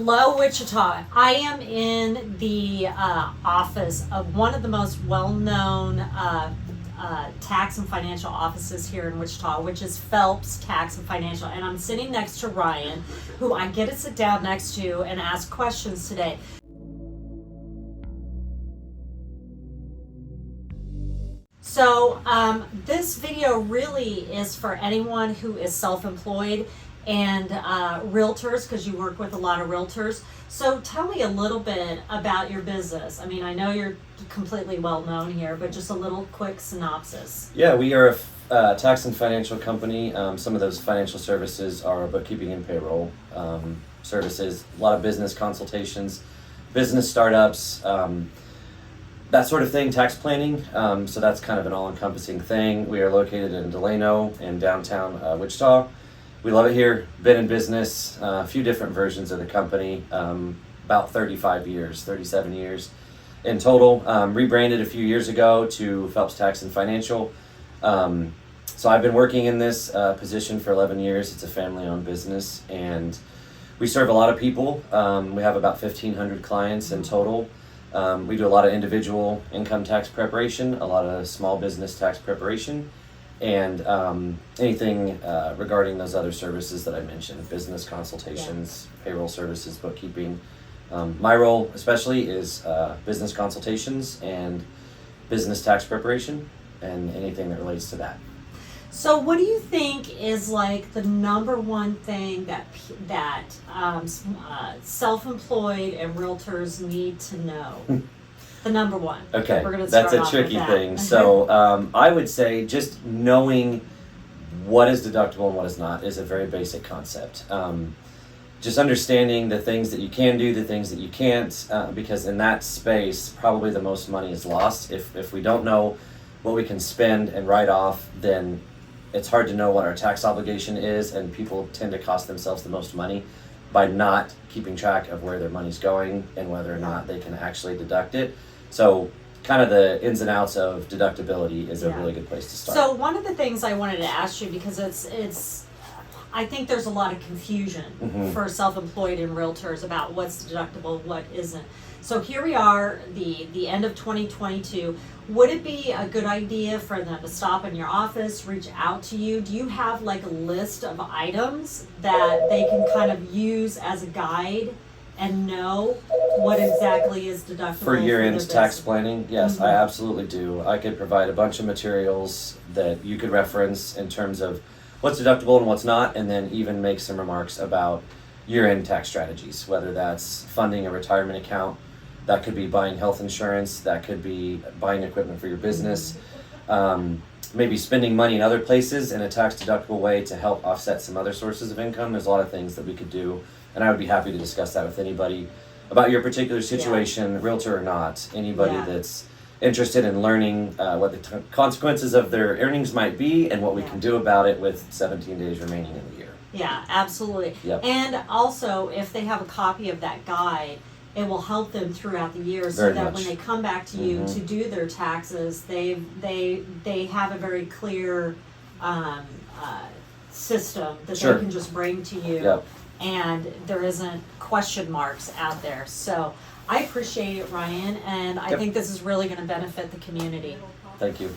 Hello, Wichita. I am in the office of one of the most well-known tax and financial offices here in Wichita, which is Phelps Tax and Financial. And I'm sitting next to Ryan, who I get to sit down next to and ask questions today. So this video really is for anyone who is self-employed and realtors, because you work with a lot of realtors. So tell me a little bit about your business. I mean, I know you're completely well known here, but just a little quick synopsis. Yeah, we are a tax and financial company. Some of those financial services are bookkeeping and payroll services, a lot of business consultations, business startups, that sort of thing, tax planning. So that's kind of an all-encompassing thing. We are located in Delano in downtown Wichita. We love it here. Been in business, a few different versions of the company, about 37 years in total. Rebranded a few years ago to Phelps Tax and Financial. So I've been working in this position for 11 years. It's a family-owned business, and we serve a lot of people. We have about 1,500 clients in total. We do a lot of individual income tax preparation, a lot of small business tax preparation, and anything regarding those other services that I mentioned, business consultations, payroll services, bookkeeping. My role especially is business consultations and business tax preparation and anything that relates to that. So what do you think is like the number one thing that self-employed and realtors need to know? The number one. Okay, We're gonna that's start a off tricky with that. thing. So I would say just knowing what is deductible and what is not is a very basic concept. Just understanding the things that you can do, the things that you can't, because in that space, probably the most money is lost. If we don't know what we can spend and write off, then it's hard to know what our tax obligation is, and people tend to cost themselves the most money by not keeping track of where their money's going and whether or not they can actually deduct it. So kind of the ins and outs of deductibility is a really good place to start. So one of the things I wanted to ask you, because it's I think there's a lot of confusion for self-employed and realtors about what's deductible, what isn't. So here we are, the end of 2022. Would it be a good idea for them to stop in your office, reach out to you? Do you have like a list of items that they can kind of use as a guide and know what exactly is deductible for year-end their tax business? planning? Yes, I absolutely do. I could provide a bunch of materials that you could reference in terms of what's deductible and what's not, and then even make some remarks about year-end tax strategies, whether that's funding a retirement account, that could be buying health insurance, that could be buying equipment for your business, maybe spending money in other places in a tax-deductible way to help offset some other sources of income. There's a lot of things that we could do, and I would be happy to discuss that with anybody about your particular situation, realtor or not. Anybody that's interested in learning what the consequences of their earnings might be and what we can do about it with 17 days remaining in the year. Yeah, absolutely. Yep. And also, if they have a copy of that guide, it will help them throughout the year so that when they come back to you to do their taxes, they have a very clear system that they can just bring to you, and there isn't question marks out there. So I appreciate it, Ryan, and I think this is really going to benefit the community. Thank you.